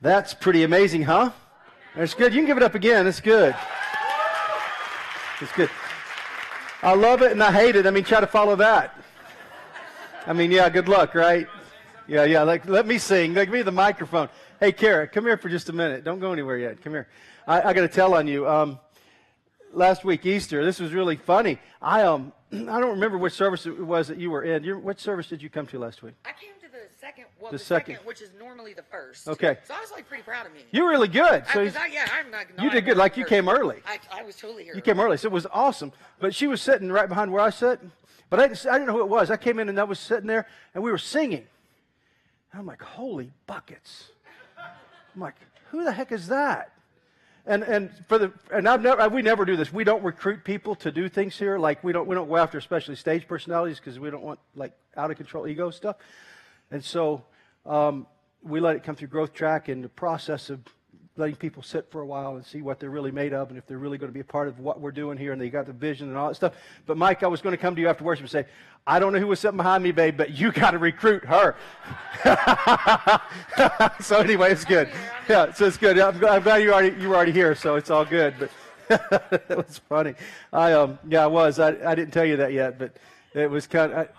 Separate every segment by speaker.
Speaker 1: That's pretty amazing, huh? That's good. You can give it up again. It's good. It's good. I love it and I hate it. I mean, try to follow that. I mean, yeah, good luck, right? Yeah. Like, let me sing. Give me the microphone. Hey, Kara, come here for just a minute. Don't go anywhere yet. Come here. I got to tell on you. Last week, Easter, this was really funny. I don't remember which service it was that you were in. Which service did you come to last week?
Speaker 2: I came to the second,
Speaker 1: the second,
Speaker 2: which is normally the first.
Speaker 1: Okay.
Speaker 2: So I was like pretty proud of me.
Speaker 1: You were really good. So
Speaker 2: I'm not.
Speaker 1: You did good. Like you came early.
Speaker 2: I was totally here.
Speaker 1: You came early, so it was awesome. But she was sitting right behind where I sat. But I didn't know who it was. I came in and I was sitting there, and we were singing. And I'm like, holy buckets! I'm like, who the heck is that? And we never do this. We don't recruit people to do things here. Like we don't go after especially stage personalities because we don't want like out of control ego stuff. And so we let it come through growth track and the process of letting people sit for a while and see what they're really made of and if they're really going to be a part of what we're doing here and they got the vision and all that stuff. But Mike, I was going to come to you after worship and say, I don't know who was sitting behind me, babe, but you got to recruit her. So anyway, it's good. Yeah, so it's good. I'm glad you were already here, so it's all good. But it was funny. I was. I didn't tell you that yet, but it was kind of.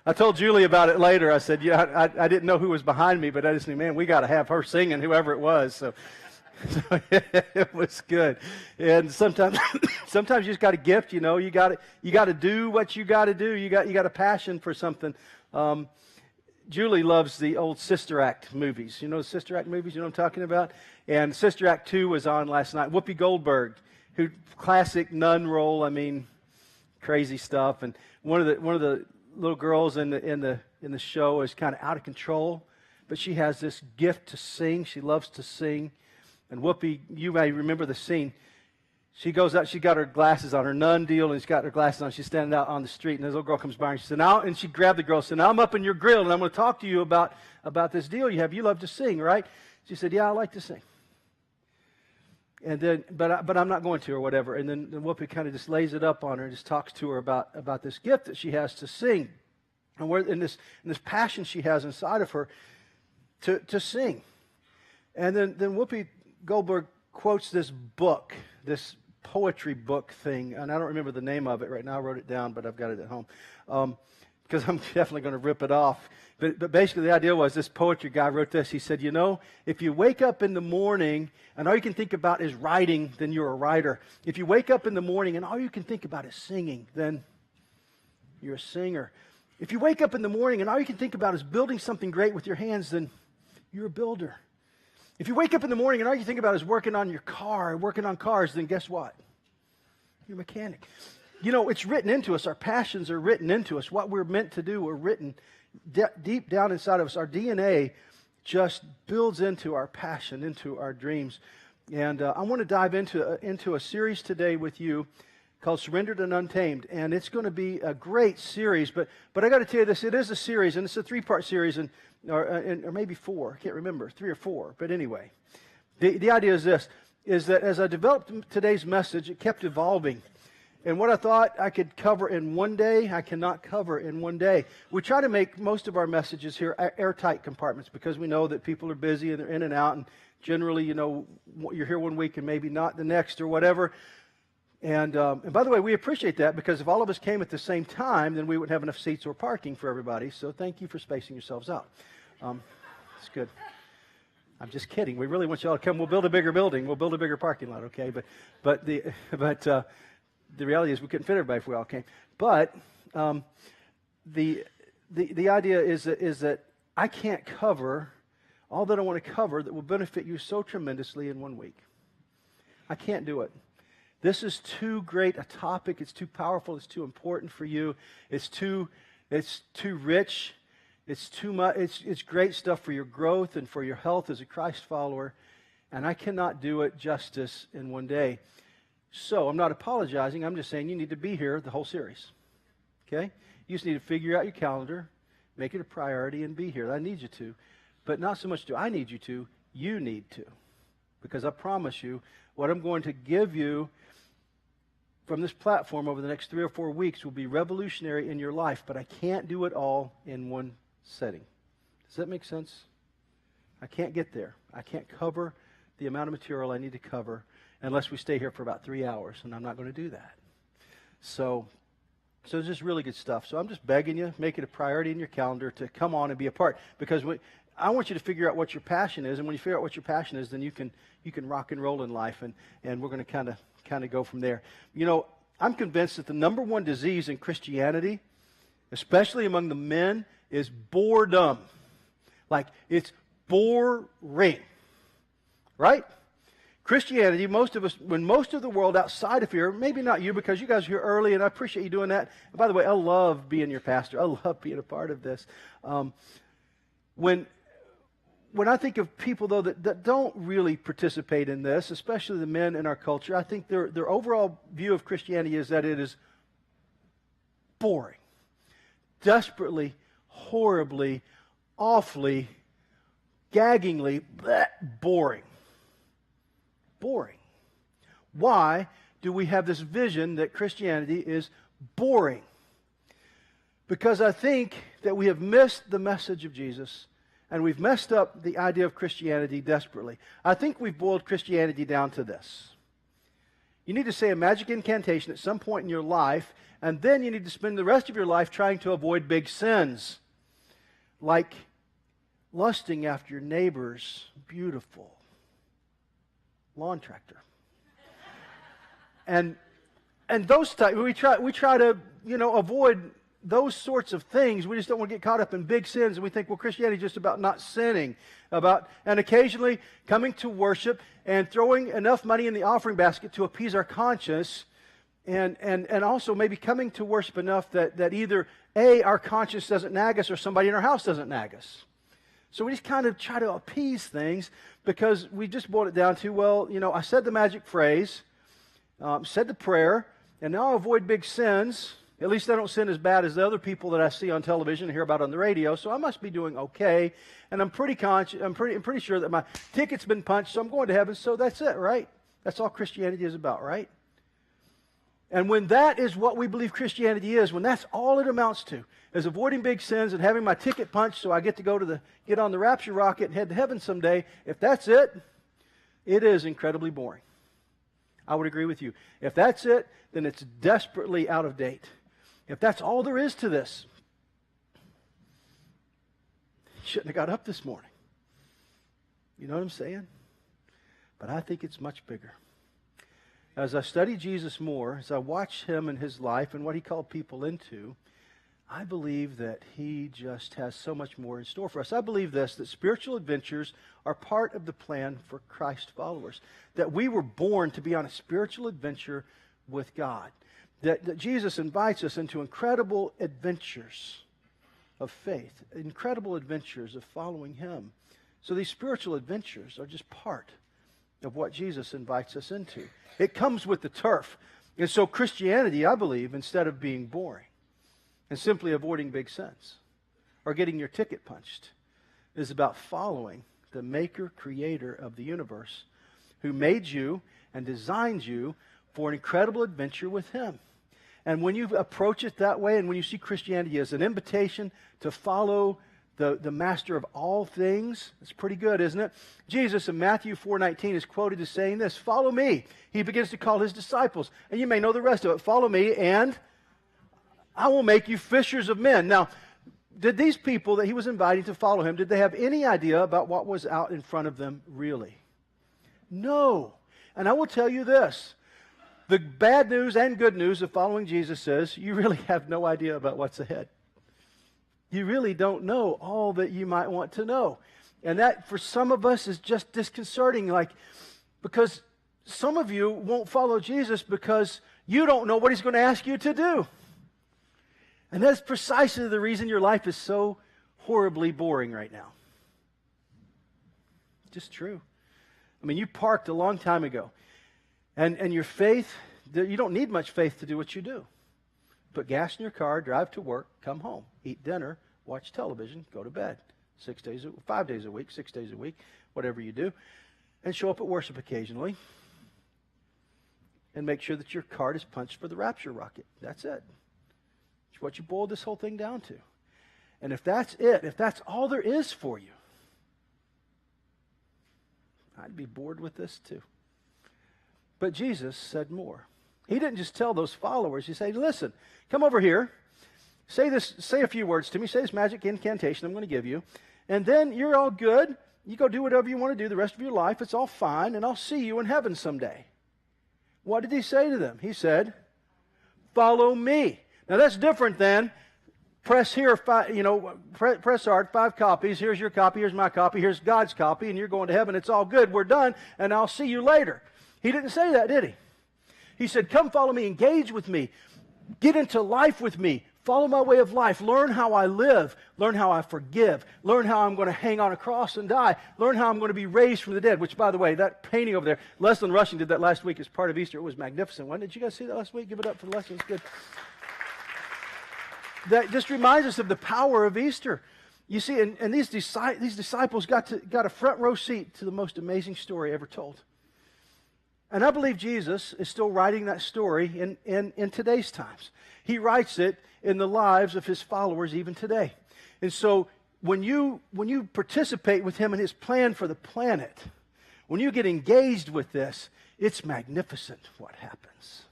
Speaker 1: I told Julie about it later. I said, yeah, I didn't know who was behind me, but I just knew, man, we got to have her singing, whoever it was. So it was good. And sometimes you just got a gift, you know. You got to do what you got to do. You got a passion for something. Julie loves the old Sister Act movies. You know the Sister Act movies? You know what I'm talking about? And Sister Act 2 was on last night. Whoopi Goldberg, who classic nun role. I mean, crazy stuff. And one of the little girls in the show is kind of out of control, but she has this gift to sing. She loves to sing. And Whoopi, you may remember the scene. She goes out, she got her glasses on, her nun deal, and she's got her glasses on. She's standing out on the street, and this little girl comes by, and she said, and she grabbed the girl and said, now I'm up in your grill, and I'm going to talk to you about this deal you have. You love to sing, right? She said, yeah, I like to sing. And then, but I'm not going to, or whatever. And then Whoopi kind of just lays it up on her and just talks to her about this gift that she has to sing. And where in this passion she has inside of her to sing. And then Whoopi Goldberg quotes this book, this poetry book thing, and I don't remember the name of it right now. I wrote it down, but I've got it at home because I'm definitely going to rip it off. But basically the idea was this poetry guy wrote this. He said, you know, if you wake up in the morning and all you can think about is writing, then you're a writer. If you wake up in the morning and all you can think about is singing, then you're a singer. If you wake up in the morning and all you can think about is building something great with your hands, then you're a builder. If you wake up in the morning and all you think about is working on your car, working on cars, then guess what? You're a mechanic. You know, it's written into us. Our passions are written into us. What we're meant to do are written deep down inside of us. Our DNA just builds into our passion, into our dreams. And I want to dive into a series today with you called Surrendered and Untamed. And it's going to be a great series. But I got to tell you this, it is a series, and it's a 3-part series, or maybe 4. I can't remember, 3 or 4. But anyway, the idea is this, is that as I developed today's message, it kept evolving. And what I thought I could cover in one day, I cannot cover in one day. We try to make most of our messages here airtight compartments because we know that people are busy and they're in and out. And generally, you know, you're here one week and maybe not the next or whatever. And by the way, we appreciate that because if all of us came at the same time, then we wouldn't have enough seats or parking for everybody. So thank you for spacing yourselves out. It's good. I'm just kidding. We really want you all to come. We'll build a bigger building. We'll build a bigger parking lot, okay? But the reality is we couldn't fit everybody if we all came. But the idea is that I can't cover all that I want to cover that will benefit you so tremendously in 1 week. I can't do it. This is too great a topic. It's too powerful. It's too important for you. It's too rich. It's too much. It's great stuff for your growth and for your health as a Christ follower. And I cannot do it justice in one day. So I'm not apologizing. I'm just saying you need to be here the whole series. Okay? You just need to figure out your calendar, make it a priority, and be here. I need you to. But not so much do I need you to. You need to. Because I promise you, what I'm going to give you from this platform over the next 3 or 4 weeks will be revolutionary in your life, but I can't do it all in one setting. Does that make sense? I can't get there. I can't cover the amount of material I need to cover unless we stay here for about 3 hours, and I'm not going to do that. So it's just really good stuff. So I'm just begging you, make it a priority in your calendar to come on and be a part, because I want you to figure out what your passion is, and when you figure out what your passion is, then you can rock and roll in life, and we're going to kind of go from there. You know, I'm convinced that the number one disease in Christianity, especially among the men, is boredom. Like, it's boring, right? Christianity, most of us, when most of the world outside of here, maybe not you because you guys are here early, and I appreciate you doing that. And by the way, I love being your pastor. I love being a part of this. When I think of people, though, that don't really participate in this, especially the men in our culture, I think their overall view of Christianity is that it is boring, desperately, horribly, awfully, gaggingly boring. Boring. Why do we have this vision that Christianity is boring? Because I think that we have missed the message of Jesus, and we've messed up the idea of Christianity desperately. I think we've boiled Christianity down to this. You need to say a magic incantation at some point in your life, and then you need to spend the rest of your life trying to avoid big sins, like lusting after your neighbor's beautiful lawn tractor. And those type, we try to, avoid those sorts of things. We just don't want to get caught up in big sins, and we think, well, Christianity is just about not sinning, and occasionally coming to worship and throwing enough money in the offering basket to appease our conscience, and also maybe coming to worship enough that either A, our conscience doesn't nag us, or somebody in our house doesn't nag us. So we just kind of try to appease things because we just boiled it down to, well, I said the magic phrase, said the prayer, and now I avoid big sins. At least I don't sin as bad as the other people that I see on television and hear about on the radio, so I must be doing okay. And I'm pretty sure that my ticket's been punched, so I'm going to heaven, so that's it, right? That's all Christianity is about, right? And when that is what we believe Christianity is, when that's all it amounts to, is avoiding big sins and having my ticket punched so I get to get on the rapture rocket and head to heaven someday, if that's it, it is incredibly boring. I would agree with you. If that's it, then it's desperately out of date. If that's all there is to this, you shouldn't have got up this morning. You know what I'm saying? But I think it's much bigger. As I study Jesus more, as I watch him and his life and what he called people into, I believe that he just has so much more in store for us. I believe this, that spiritual adventures are part of the plan for Christ followers. That we were born to be on a spiritual adventure with God. That Jesus invites us into incredible adventures of faith, incredible adventures of following him. So these spiritual adventures are just part of what Jesus invites us into. It comes with the turf. And so Christianity, I believe, instead of being boring and simply avoiding big sins or getting your ticket punched, is about following the maker, creator of the universe, who made you and designed you for an incredible adventure with him. And when you approach it that way, and when you see Christianity as an invitation to follow the master of all things, it's pretty good, isn't it? Jesus in Matthew 4:19 is quoted as saying this, "Follow me." He begins to call his disciples. And you may know the rest of it. "Follow me, and I will make you fishers of men." Now, did these people that he was inviting to follow him, did they have any idea about what was out in front of them really? No. And I will tell you this. The bad news and good news of following Jesus is you really have no idea about what's ahead. You really don't know all that you might want to know. And that, for some of us, is just disconcerting, because some of you won't follow Jesus because you don't know what he's going to ask you to do. And that's precisely the reason your life is so horribly boring right now. Just true. I mean, you parked a long time ago. And your faith, you don't need much faith to do what you do. Put gas in your car, drive to work, come home, eat dinner, watch television, go to bed. 5 days a week, 6 days a week, whatever you do. And show up at worship occasionally. And make sure that your card is punched for the rapture rocket. That's it. It's what you boiled this whole thing down to. And if that's it, if that's all there is for you, I'd be bored with this too. But Jesus said more. He didn't just tell those followers. He said, listen, come over here. Say a few words to me. Say this magic incantation I'm going to give you. And then you're all good. You go do whatever you want to do the rest of your life. It's all fine. And I'll see you in heaven someday. What did he say to them? He said, follow me. Now that's different than press here, press hard, 5 copies. Here's your copy. Here's my copy. Here's God's copy. And you're going to heaven. It's all good. We're done. And I'll see you later. He didn't say that, did he? He said, come follow me. Engage with me. Get into life with me. Follow my way of life. Learn how I live. Learn how I forgive. Learn how I'm going to hang on a cross and die. Learn how I'm going to be raised from the dead, which, by the way, that painting over there, Leslyn Rushing did that last week as part of Easter. It was magnificent. When did you guys see that last week? Give it up for Leslyn. It's good. That just reminds us of the power of Easter. You see, and these disciples got a front row seat to the most amazing story ever told. And I believe Jesus is still writing that story in today's times. He writes it in the lives of his followers even today. And so when you participate with him in his plan for the planet, when you get engaged with this, it's magnificent what happens.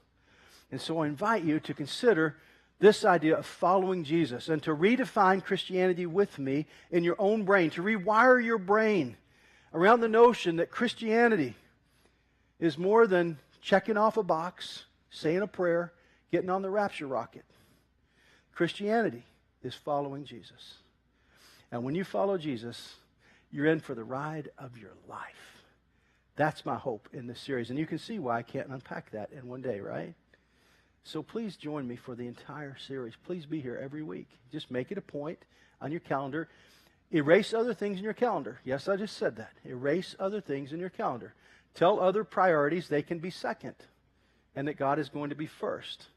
Speaker 1: And so I invite you to consider this idea of following Jesus and to redefine Christianity with me in your own brain, to rewire your brain around the notion that Christianity is more than checking off a box, saying a prayer, getting on the rapture rocket. Christianity is following Jesus. And when you follow Jesus, you're in for the ride of your life. That's my hope in this series. And you can see why I can't unpack that in one day, right? So please join me for the entire series. Please be here every week. Just make it a point on your calendar. Erase other things in your calendar. Yes, I just said that. Erase other things in your calendar. Tell other priorities they can be second and that God is going to be first.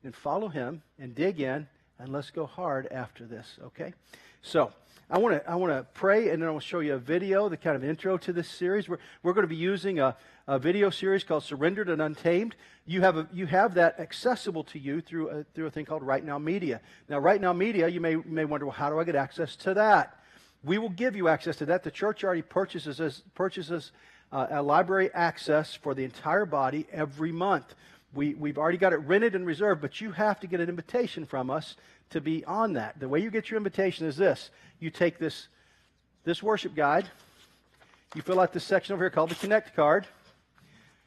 Speaker 1: And follow him and dig in and let's go hard after this, okay? So I want to pray and then I will show you a video, the kind of intro to this series. We're going to be using a video series called Surrendered and Untamed. You have that accessible to you through a thing called Right Now Media. Now, Right Now Media, you may wonder, well, how do I get access to that? We will give you access to that. The church already purchases a library access for the entire body every month. We've already got it rented and reserved, but you have to get an invitation from us to be on that. The way you get your invitation is this. You take this worship guide. You fill out this section over here called the Connect card.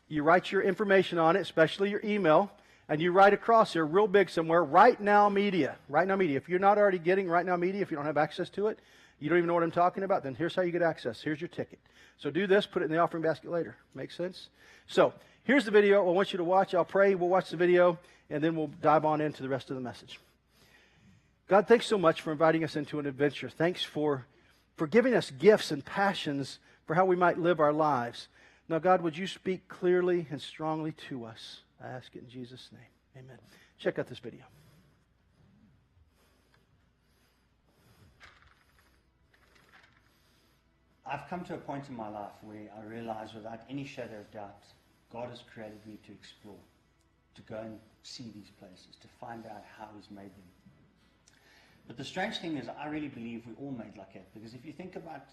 Speaker 1: You write your information on it, especially your email, and you write across here real big somewhere, Right Now Media. Right Now Media. If you're not already getting Right Now Media, if you don't have access to it, you don't even know what I'm talking about, then here's how you get access. Here's your ticket. So do this, put it in the offering basket later. Make sense? So here's the video I want you to watch. I'll pray. We'll watch the video, and then we'll dive on into the rest of the message. God, thanks so much for inviting us into an adventure. Thanks for giving us gifts and passions for how we might live our lives. Now, God, would you speak clearly and strongly to us? I ask it in Jesus' name. Amen. Check out this video.
Speaker 3: I've come to a point in my life where I realize without any shadow of doubt, God has created me to explore, to go and see these places, to find out how he's made them. But the strange thing is I really believe we're all made like that, because if you think about,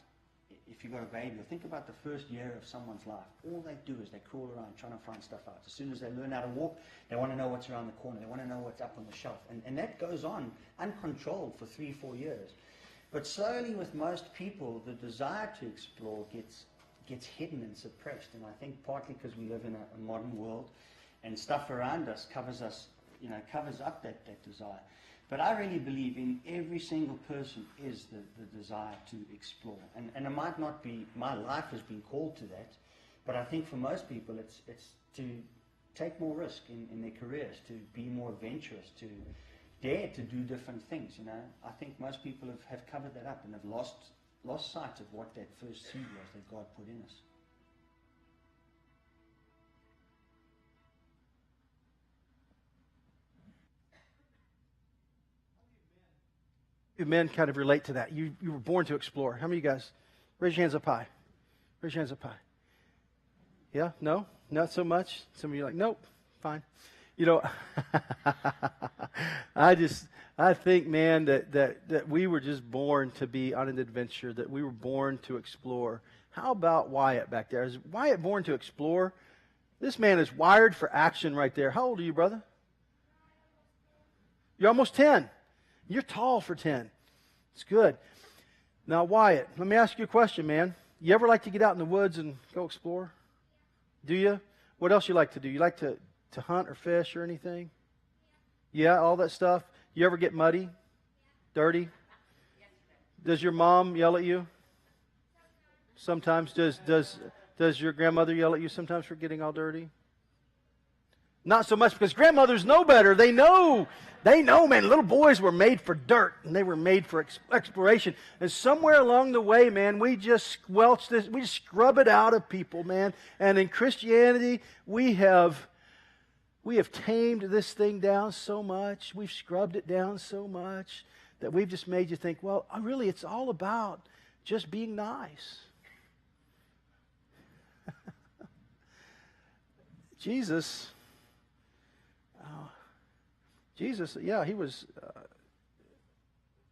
Speaker 3: if you've got a baby, or think about the first year of someone's life, all they do is they crawl around trying to find stuff out. As soon as they learn how to walk, they want to know what's around the corner, they want to know what's up on the shelf. And that goes on uncontrolled for 3-4 years. But slowly, with most people, the desire to explore gets hidden and suppressed. And I think partly because we live in a modern world, and stuff around us covers up that desire. But I really believe in every single person is the desire to explore. And it might not be my life has been called to that, but I think for most people, it's to take more risk in their careers, to be more adventurous, to dare to do different things. I think most people have covered that up and have lost sight of what that first seed was that God put in us.
Speaker 1: You men kind of relate to that. You were born to explore. How many of you guys? Raise your hands up high. Raise your hands up high. Yeah? No? Not so much? Some of you are like, nope, fine. I think, man, that we were just born to be on an adventure, that we were born to explore. How about Wyatt back there? Is Wyatt born to explore? This man is wired for action right there. How old are you, brother? You're almost 10. You're tall for 10. It's good. Now, Wyatt, let me ask you a question, man. You ever like to get out in the woods and go explore? Do you? What else you like to do? You like to hunt or fish or anything? Yeah, all that stuff. You ever get muddy? Dirty? Does your mom yell at you? Sometimes. Does your grandmother yell at you sometimes for getting all dirty? Not so much, because grandmothers know better. They know, man. Little boys were made for dirt, and they were made for exploration. And somewhere along the way, man, we just squelch this. We just scrub it out of people, man. And in Christianity, we have tamed this thing down so much. We've scrubbed it down so much that we've just made you think, well, really, it's all about just being nice. Jesus, yeah, he was,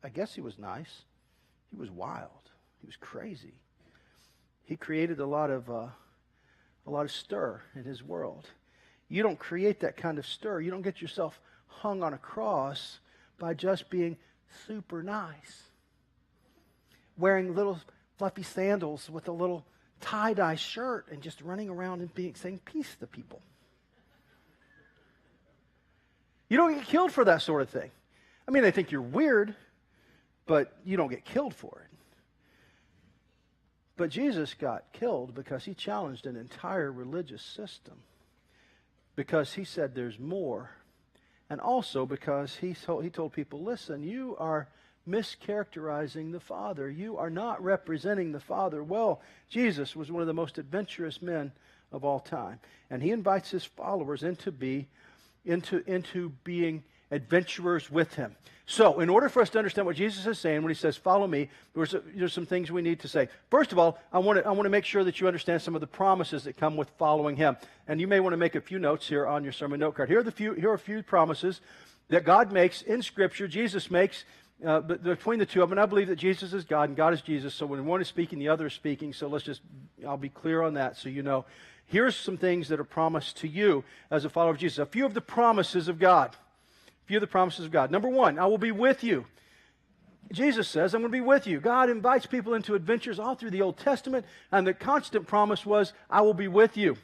Speaker 1: I guess he was nice. He was wild. He was crazy. He created a lot of stir in his world. You don't create that kind of stir. You don't get yourself hung on a cross by just being super nice. Wearing little fluffy sandals with a little tie-dye shirt and just running around and saying peace to people. You don't get killed for that sort of thing. I mean, they think you're weird, but you don't get killed for it. But Jesus got killed because he challenged an entire religious system. Because he said there's more. And also because he told people, listen, you are mischaracterizing the Father. You are not representing the Father well. Jesus was one of the most adventurous men of all time. And he invites his followers into being adventurers with him. So, in order for us to understand what Jesus is saying when he says, follow me, there's some things we need to say. First of all, I want to make sure that you understand some of the promises that come with following him. And you may want to make a few notes here on your sermon note card. Here are a few promises that God makes in Scripture, Jesus makes between the two of them. And I believe that Jesus is God and God is Jesus. So when one is speaking, the other is speaking. So I'll be clear on that so you know. Here's some things that are promised to you as a follower of Jesus. A few of the promises of God. Number one, I will be with you. Jesus says, I'm going to be with you. God invites people into adventures all through the Old Testament, and the constant promise was, I will be with you.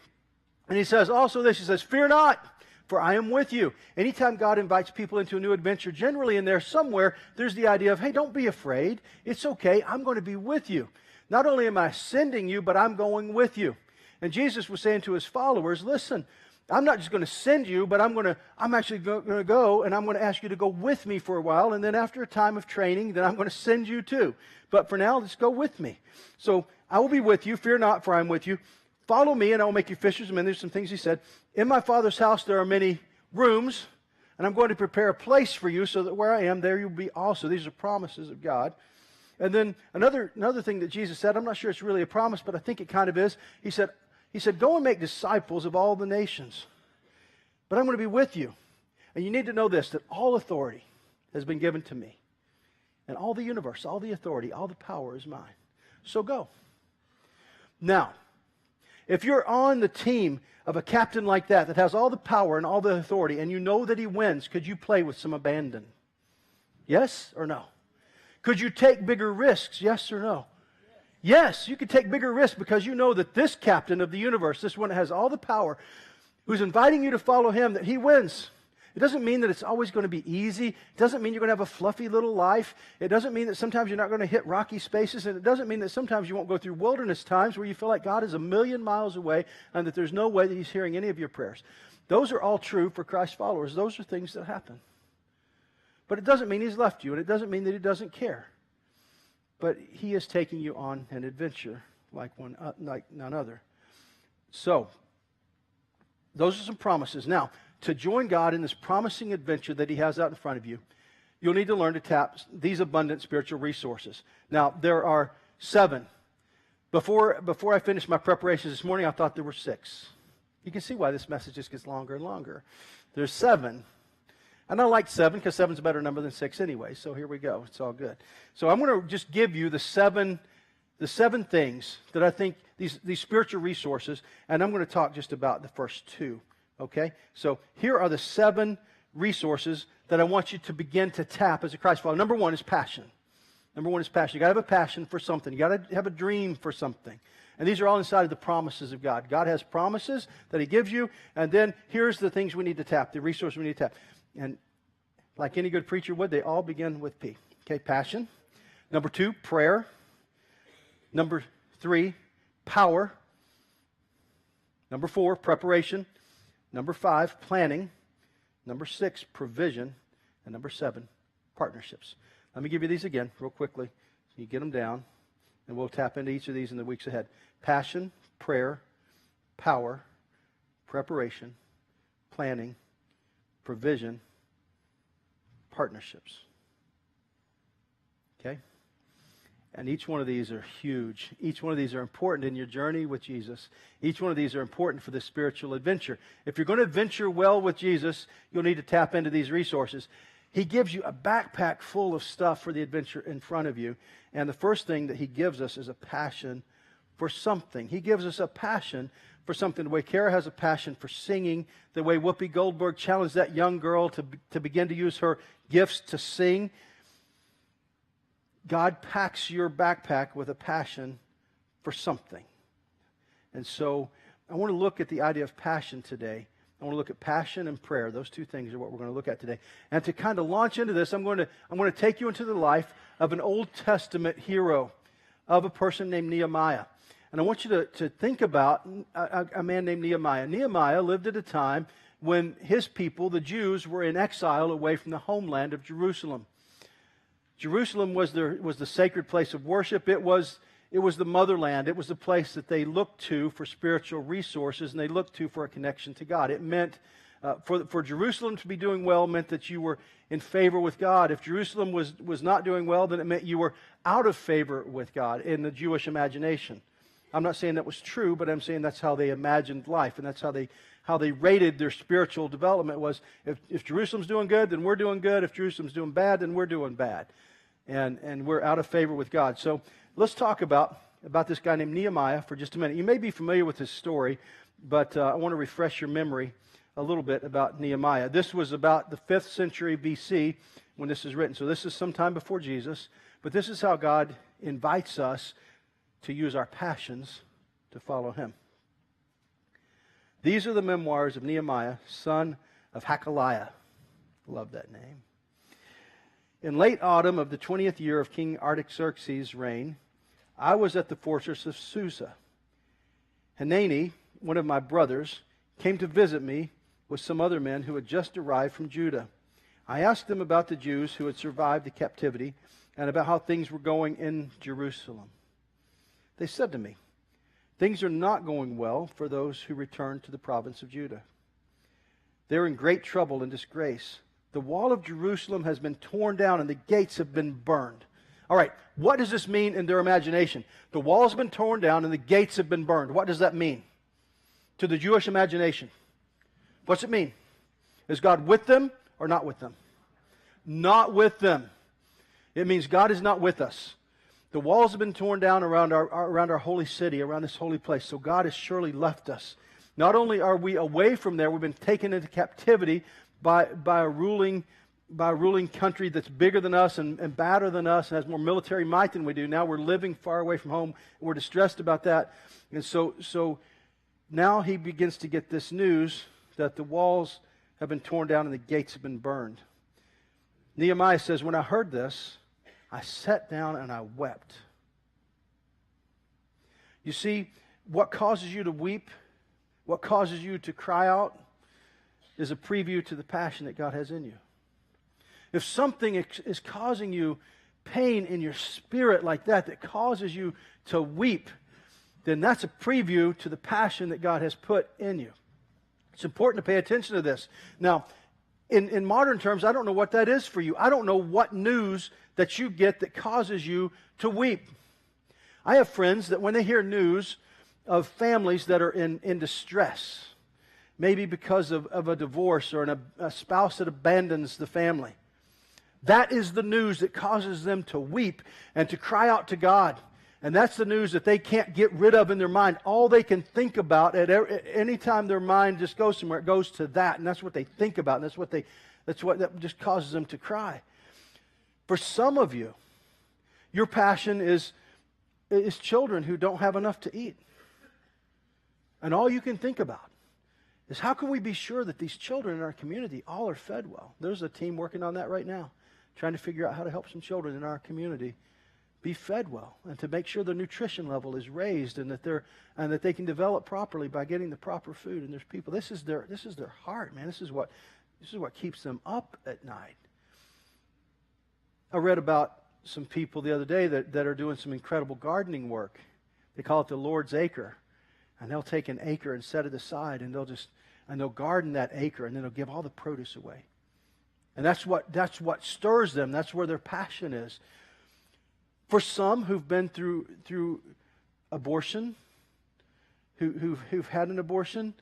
Speaker 1: And he says also this, he says, fear not, for I am with you. Anytime God invites people into a new adventure, generally in there somewhere, there's the idea of, hey, don't be afraid. It's okay. I'm going to be with you. Not only am I sending you, but I'm going with you. And Jesus was saying to his followers, listen, I'm not just going to send you, but I'm actually going to go, and I'm going to ask you to go with me for a while, and then after a time of training, then I'm going to send you too. But for now, let's go with me. So I will be with you. Fear not, for I am with you. Follow me, and I will make you fishers of men. There's some things he said. In my Father's house there are many rooms, and I'm going to prepare a place for you so that where I am, there you'll be also. These are promises of God. And then another thing that Jesus said, I'm not sure it's really a promise, but I think it kind of is. He said, go and make disciples of all the nations. But I'm going to be with you. And you need to know this, that all authority has been given to me. And all the universe, all the authority, all the power is mine. So go. Now, if you're on the team of a captain like that has all the power and all the authority, and you know that he wins, could you play with some abandon? Yes or no? Could you take bigger risks? Yes or no? Yes, you could take bigger risks because you know that this captain of the universe, this one that has all the power, who's inviting you to follow him, that he wins. It doesn't mean that it's always going to be easy. It doesn't mean you're going to have a fluffy little life. It doesn't mean that sometimes you're not going to hit rocky spaces. And it doesn't mean that sometimes you won't go through wilderness times where you feel like God is 1,000,000 miles away and that there's no way that he's hearing any of your prayers. Those are all true for Christ's followers. Those are things that happen. But it doesn't mean he's left you, and it doesn't mean that he doesn't care. But he is taking you on an adventure like none other. So, those are some promises. Now, to join God in this promising adventure that he has out in front of you, you'll need to learn to tap these abundant spiritual resources. Now, there are 7. Before I finished my preparations this morning, I thought there were 6. You can see why this message just gets longer and longer. There's 7. And I like 7 because 7's a better number than 6 anyway. So here we go. It's all good. So I'm going to just give you the 7 the 7 things that I think, these spiritual resources, and I'm going to talk just about the first 2, okay? So here are the 7 resources that I want you to begin to tap as a Christ follower. Number 1 is passion. Number 1 is passion. You got to have a passion for something. You got to have a dream for something. And these are all inside of the promises of God. God has promises that He gives you, and then here's the things we need to tap, the resources we need to tap. And like any good preacher would, they all begin with P. Okay, passion. Number 2, prayer. Number 3, power. Number 4, preparation. Number 5, planning. Number 6, provision. And number 7, partnerships. Let me give you these again real quickly. You get them down, and we'll tap into each of these in the weeks ahead. Passion, prayer, power, preparation, planning, provision, partnerships. Okay? And each one of these are huge. Each one of these are important in your journey with Jesus. Each one of these are important for the spiritual adventure. If you're going to venture well with Jesus, you'll need to tap into these resources. He gives you a backpack full of stuff for the adventure in front of you. And the first thing that He gives us is a passion for something. He gives us a passion for something. The way Kara has a passion for singing, the way Whoopi Goldberg challenged that young girl to begin to use her gifts to sing. God packs your backpack with a passion for something. And so I want to look at the idea of passion today. I want to look at passion and prayer. Those 2 things are what we're going to look at today. And to kind of launch into this, I'm going to take you into the life of an Old Testament hero, of a person named Nehemiah. And I want you to think about a man named Nehemiah. Nehemiah lived at a time when his people, the Jews, were in exile away from the homeland of Jerusalem. Jerusalem was the sacred place of worship. It was the motherland. It was the place that they looked to for spiritual resources, and they looked to for a connection to God. It meant, for Jerusalem to be doing well meant that you were in favor with God. If Jerusalem was not doing well, then it meant you were out of favor with God in the Jewish imagination. I'm not saying that was true, but I'm saying that's how they imagined life, and that's how they rated their spiritual development was, if Jerusalem's doing good, then we're doing good. If Jerusalem's doing bad, then we're doing bad. And we're out of favor with God. So let's talk about this guy named Nehemiah for just a minute. You may be familiar with his story, but I want to refresh your memory a little bit about Nehemiah. This was about the 5th century BC when this is written. So this is sometime before Jesus, but this is how God invites us to use our passions to follow Him. These are the memoirs of Nehemiah, son of Hakaliah. Love that name. In late autumn of the 20th year of King Artaxerxes' reign, I was at the fortress of Susa. Hanani, one of my brothers, came to visit me with some other men who had just arrived from Judah. I asked them about the Jews who had survived the captivity and about how things were going in Jerusalem. They said to me, "Things are not going well for those who return to the province of Judah. They're in great trouble and disgrace. The wall of Jerusalem has been torn down and the gates have been burned." All right, what does this mean in their imagination? The walls have been torn down and the gates have been burned. What does that mean to the Jewish imagination? What's it mean? Is God with them or not with them? Not with them. It means God is not with us. The walls have been torn down around our holy city, around this holy place. So God has surely left us. Not only are we away from there, we've been taken into captivity by a ruling country that's bigger than us and badder than us and has more military might than we do. Now we're living far away from home. We're distressed about that. And so now he begins to get this news that the walls have been torn down and the gates have been burned. Nehemiah says, "When I heard this, I sat down and I wept." You see, what causes you to weep, what causes you to cry out, is a preview to the passion that God has in you. If something is causing you pain in your spirit like that causes you to weep, then that's a preview to the passion that God has put in you. It's important to pay attention to this. Now, in modern terms, I don't know what that is for you. I don't know what news that you get that causes you to weep. I have friends that when they hear news of families that are in distress, maybe because of a divorce or a spouse that abandons the family, that is the news that causes them to weep and to cry out to God And that's the news that they can't get rid of in their mind. All they can think about at any time their mind just goes somewhere, it goes to that. And that's what they think about. And that just causes them to cry. For some of you, your passion is children who don't have enough to eat. And all you can think about is how can we be sure that these children in our community all are fed well? There's a team working on that right now, trying to figure out how to help some children in our community be fed well and to make sure their nutrition level is raised and that they can develop properly by getting the proper food. And there's people, this is their heart, man. This is what keeps them up at night. I read about some people the other day that are doing some incredible gardening work. They call it the Lord's Acre. And they'll take an acre and set it aside, and they'll garden that acre, and then they'll give all the produce away. And that's what stirs them. That's where their passion is. For some who've been through abortion, who've had an abortion,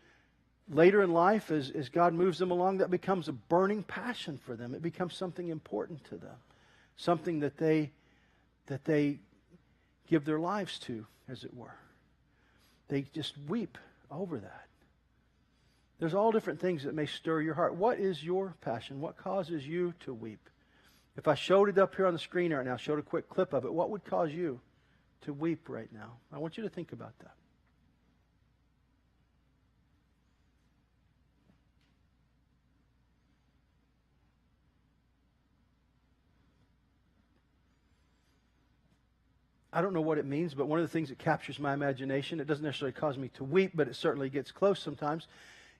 Speaker 1: later in life, as God moves them along, that becomes a burning passion for them. It becomes something important to them, something that they give their lives to, as it were. They just weep over that. There's all different things that may stir your heart. What is your passion? What causes you to weep? If I showed it up here on the screen right now, showed a quick clip of it, what would cause you to weep right now? I want you to think about that. I don't know what it means, but one of the things that captures my imagination, it doesn't necessarily cause me to weep, but it certainly gets close sometimes,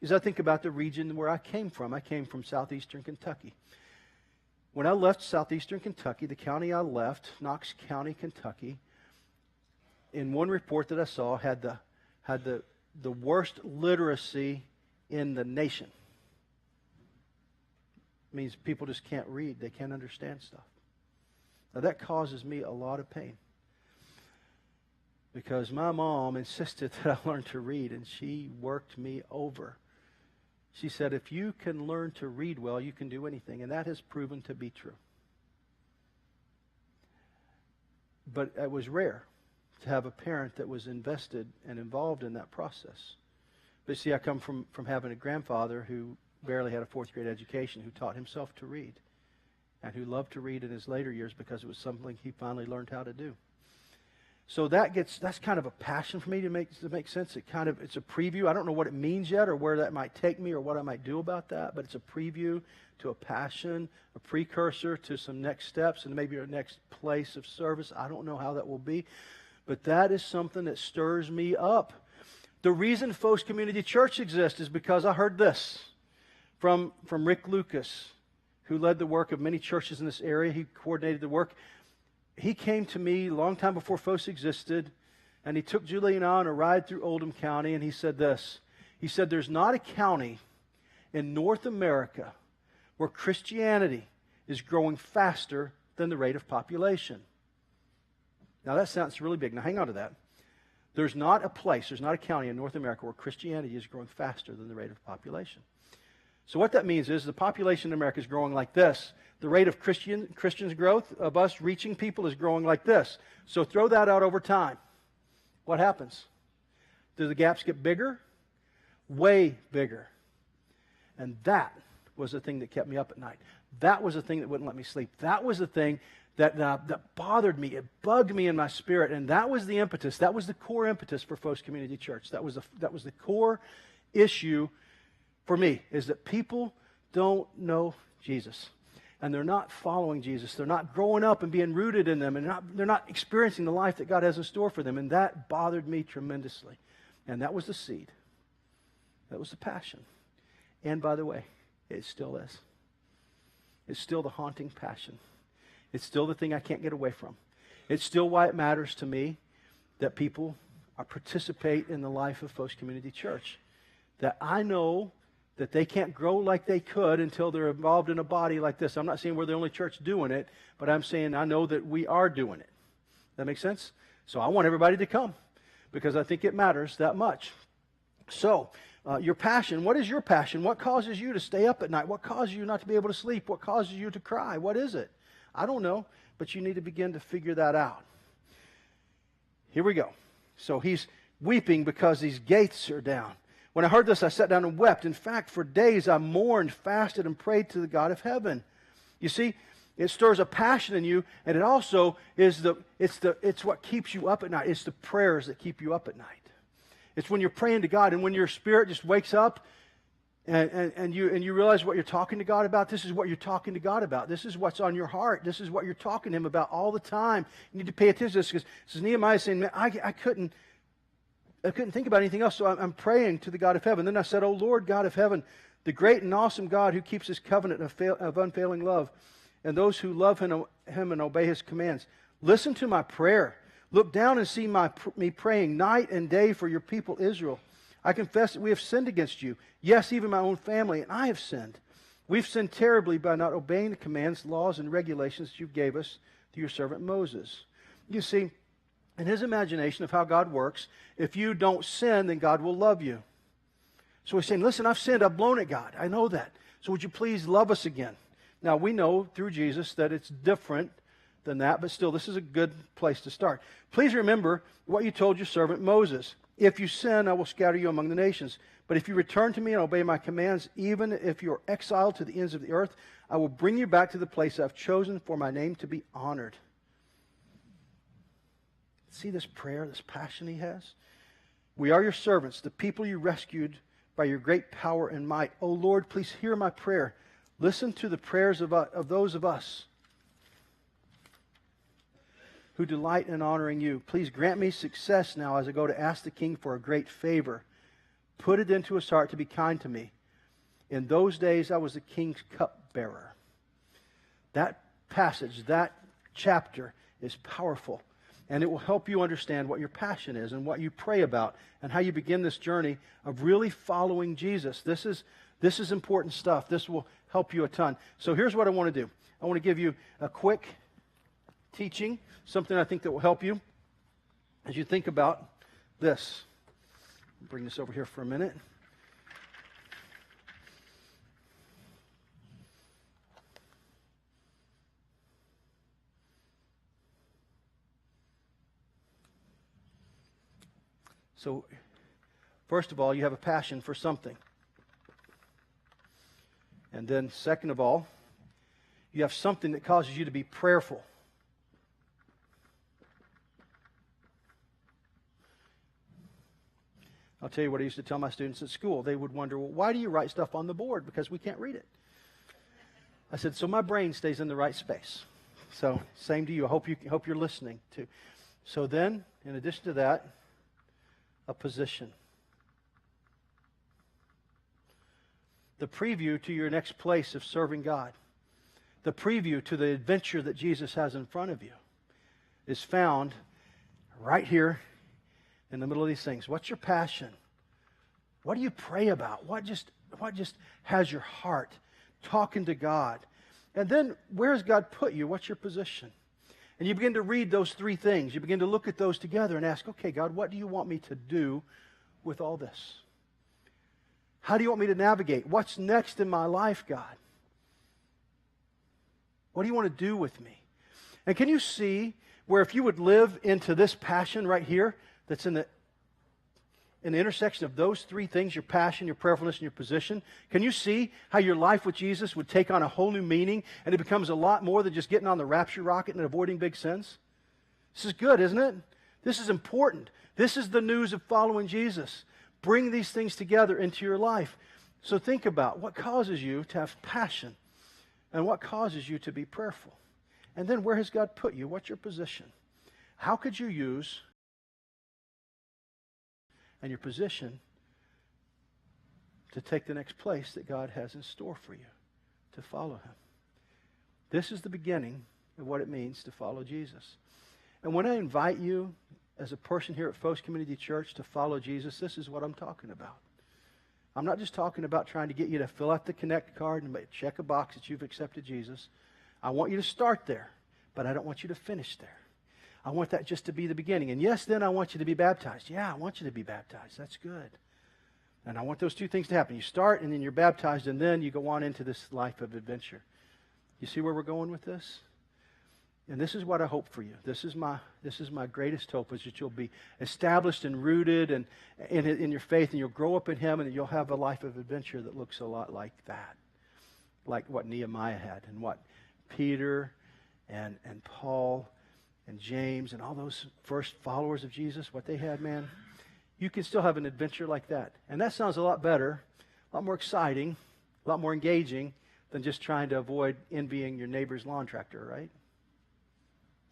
Speaker 1: is I think about the region where I came from. I came from southeastern Kentucky. When I left southeastern Kentucky, the county I left, Knox County, Kentucky, in one report that I saw had the worst literacy in the nation. It means people just can't read. They can't understand stuff. Now that causes me a lot of pain, because my mom insisted that I learn to read, and she worked me over. She said, if you can learn to read well, you can do anything, and that has proven to be true. But it was rare to have a parent that was invested and involved in that process. But see, I come from having a grandfather who barely had a fourth grade education, who taught himself to read, and who loved to read in his later years because it was something he finally learned how to do. So that's kind of a passion for me to make sense. It's a preview. I don't know what it means yet or where that might take me or what I might do about that, but it's a preview to a passion, a precursor to some next steps and maybe a next place of service. I don't know how that will be, but that is something that stirs me up. The reason Phos Community Church exists is because I heard this from Rick Lucas, who led the work of many churches in this area. He coordinated the work. He came to me a long time before Phos existed, and he took Julie and I on a ride through Oldham County, and he said this. He said, there's not a county in North America where Christianity is growing faster than the rate of population. Now that sounds really big. Now hang on to that. There's not a county in North America where Christianity is growing faster than the rate of population. So what that means is the population in America is growing like this. The rate of Christians' growth, of us reaching people, is growing like this. So throw that out over time. What happens? Do the gaps get bigger? Way bigger. And that was the thing that kept me up at night. That was the thing that wouldn't let me sleep. That was the thing that bothered me. It bugged me in my spirit. And that was the impetus. That was the core impetus for Phos Community Church. That was the core issue for me, is that people don't know Jesus. And they're not following Jesus. They're not growing up and being rooted in them. And they're not experiencing the life that God has in store for them. And that bothered me tremendously. And that was the seed. That was the passion. And by the way, it still is. It's still the haunting passion. It's still the thing I can't get away from. It's still why it matters to me that people participate in the life of Phos Community Church. That I know that they can't grow like they could until they're involved in a body like this. I'm not saying we're the only church doing it, but I'm saying I know that we are doing it. That makes sense? So I want everybody to come because I think it matters that much. So, your passion, what is your passion? What causes you to stay up at night? What causes you not to be able to sleep? What causes you to cry? What is it? I don't know, but you need to begin to figure that out. Here we go. So he's weeping because these gates are down. When I heard this, I sat down and wept. In fact, for days I mourned, fasted, and prayed to the God of heaven. You see, it stirs a passion in you, and it also is it's what keeps you up at night. It's the prayers that keep you up at night. It's when you're praying to God, and when your spirit just wakes up, and you realize what you're talking to God about. This is what you're talking to God about. This is what's on your heart. This is what you're talking to Him about all the time. You need to pay attention to this, because this is Nehemiah saying, man, I couldn't think about anything else, so I'm praying to the God of heaven. Then I said, "O Lord God of heaven, the great and awesome God who keeps His covenant of unfailing love, and those who love Him and obey His commands, listen to my prayer. Look down and see me praying night and day for your people Israel. I confess that we have sinned against you. Yes, even my own family, and I have sinned. We've sinned terribly by not obeying the commands, laws, and regulations that you gave us through your servant Moses." You see, in his imagination of how God works, if you don't sin, then God will love you. So he's saying, listen, I've sinned. I've blown it, God. I know that. So would you please love us again? Now, we know through Jesus that it's different than that, but still, this is a good place to start. Please remember what you told your servant Moses. If you sin, I will scatter you among the nations. But if you return to me and obey my commands, even if you are exiled to the ends of the earth, I will bring you back to the place I've chosen for my name to be honored. See this prayer, this passion he has? We are your servants, the people you rescued by your great power and might. O Lord, please hear my prayer. Listen to the prayers of those of us who delight in honoring you. Please grant me success now as I go to ask the king for a great favor. Put it into his heart to be kind to me. In those days I was the king's cupbearer. That passage, that chapter is powerful. And it will help you understand what your passion is and what you pray about and how you begin this journey of really following Jesus. This is important stuff. This will help you a ton. So here's what I want to do. I want to give you a quick teaching, something I think that will help you as you think about this. Bring this over here for a minute. So, first of all, you have a passion for something. And then, second of all, you have something that causes you to be prayerful. I'll tell you what I used to tell my students at school. They would wonder, well, why do you write stuff on the board? Because we can't read it. I said, so my brain stays in the right space. So, same to you. I hope you're listening too. So then, in addition to that, a position. The preview to your next place of serving God. The preview to the adventure that Jesus has in front of you is found right here in the middle of these things. What's your passion? What do you pray about? What just has your heart talking to God? And then where has God put you? What's your position? And you begin to read those three things. You begin to look at those together and ask, okay, God, what do you want me to do with all this? How do you want me to navigate? What's next in my life, God? What do you want to do with me? And can you see where if you would live into this passion right here, that's in the intersection of those three things, your passion, your prayerfulness, and your position, can you see how your life with Jesus would take on a whole new meaning and it becomes a lot more than just getting on the rapture rocket and avoiding big sins? This is good, isn't it? This is important. This is the news of following Jesus. Bring these things together into your life. So think about what causes you to have passion and what causes you to be prayerful. And then where has God put you? What's your position? How could you use and your position to take the next place that God has in store for you, to follow Him? This is the beginning of what it means to follow Jesus. And when I invite you as a person here at Phos Community Church to follow Jesus, this is what I'm talking about. I'm not just talking about trying to get you to fill out the Connect card and check a box that you've accepted Jesus. I want you to start there, but I don't want you to finish there. I want that just to be the beginning. And yes, then I want you to be baptized. Yeah, I want you to be baptized. That's good. And I want those two things to happen. You start, and then you're baptized, and then you go on into this life of adventure. You see where we're going with this? And this is what I hope for you. This is my greatest hope, is that you'll be established and rooted and in your faith, and you'll grow up in Him, and you'll have a life of adventure that looks a lot like that, like what Nehemiah had, and what Peter and Paul and James and all those first followers of Jesus, what they had, man. You can still have an adventure like that. And that sounds a lot better, a lot more exciting, a lot more engaging than just trying to avoid envying your neighbor's lawn tractor, right?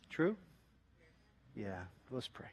Speaker 1: True? Yeah. Let's pray.